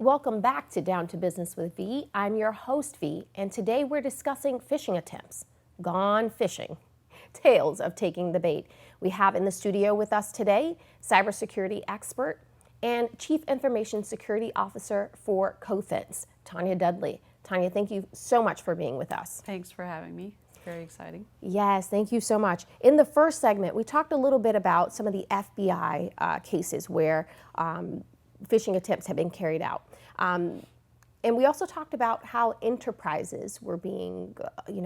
Welcome back to Down to Business with V. I'm your host, V, and today we're discussing phishing attempts. Gone phishing. Tales of taking the bait. We have in the studio with us today cybersecurity expert and Chief Information Security Officer for Cofins, Tanya Dudley. Tanya, thank you so much for being with us. Thanks for having me. It's very exciting. Yes, thank you so much. In the first segment, we talked a little bit about some of the FBI cases where phishing attempts have been carried out. And we also talked about how enterprises were being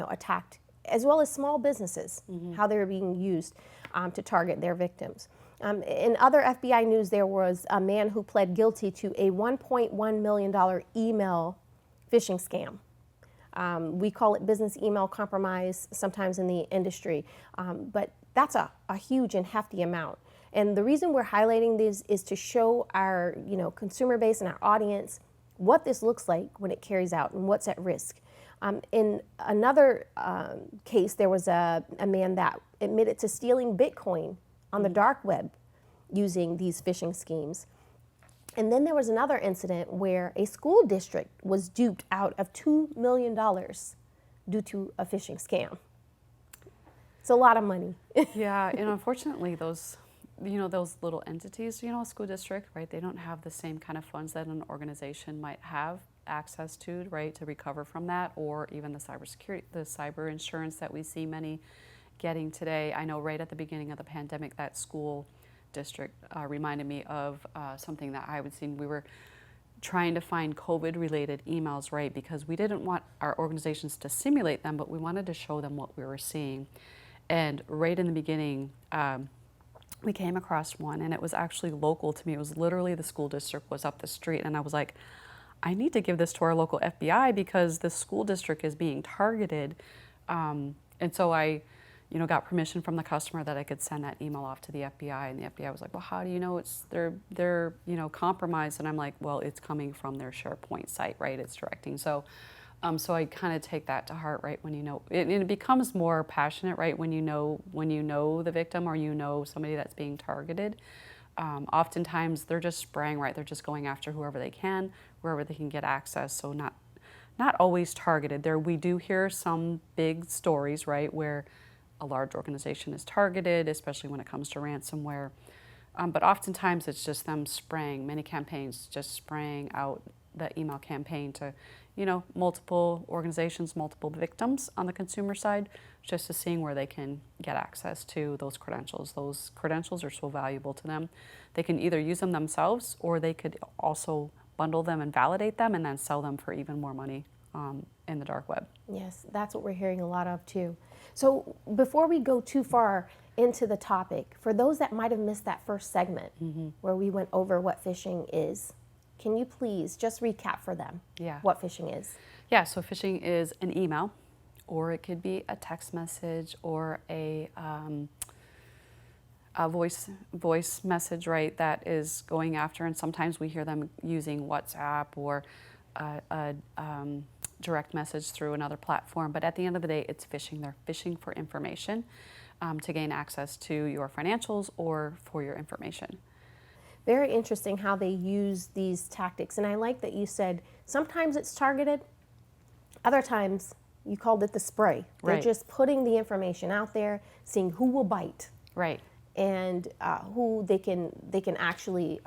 attacked, as well as small businesses, how they were being used to target their victims. In other FBI news, there was a man who pled guilty to a $1.1 million email phishing scam. We call it business email compromise sometimes in the industry, but that's a huge and hefty amount. And the reason we're highlighting these is to show our consumer base and our audience what this looks like when it carries out and what's at risk. In another case, there was a man that admitted to stealing Bitcoin on the dark web using these phishing schemes. And then there was another incident where a school district was duped out of $2 million due to a phishing scam. It's a lot of money. Yeah, and unfortunately, those little entities, a school district, right? They don't have the same kind of funds that an organization might have access to, right, to recover from that, or even the cybersecurity, the cyber insurance that we see many getting today. I know right at the beginning of the pandemic, that school district reminded me of something that I would see. We were trying to find COVID-related emails, right, because we didn't want our organizations to simulate them, but we wanted to show them what we were seeing. And right in the beginning, we came across one, and it was actually local to me. It was literally the school district was up the street, and I was like, I need to give this to our local FBI because the school district is being targeted. And so I, got permission from the customer that I could send that email off to the FBI, and the FBI was like, well, how do you know they're compromised? And I'm like, well, it's coming from their SharePoint site, right? It's directing. So I kind of take that to heart, right? When it becomes more passionate, right? When you know the victim or somebody that's being targeted. Oftentimes they're just spraying, right? They're just going after whoever they can, wherever they can get access. So not always targeted. There we do hear some big stories, right, where a large organization is targeted, especially when it comes to ransomware. But oftentimes it's just them spraying, many campaigns just spraying out the email campaign to multiple organizations, multiple victims on the consumer side, just to seeing where they can get access to those credentials. Those credentials are so valuable to them. They can either use them themselves, or they could also bundle them and validate them and then sell them for even more money in the dark web. Yes, that's what we're hearing a lot of too. So before we go too far into the topic, for those that might have missed that first segment where we went over what phishing is, can you please just recap for them what phishing is? Yeah, so phishing is an email, or it could be a text message, or a voice message, right, that is going after, and sometimes we hear them using WhatsApp or a direct message through another platform. But at the end of the day, it's phishing. They're phishing for information to gain access to your financials or for your information. Very interesting how they use these tactics. And I like that you said sometimes it's targeted, other times you called it the spray. They're just putting the information out there, seeing who will bite. Right. And who they can actually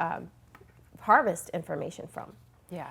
harvest information from. Yeah.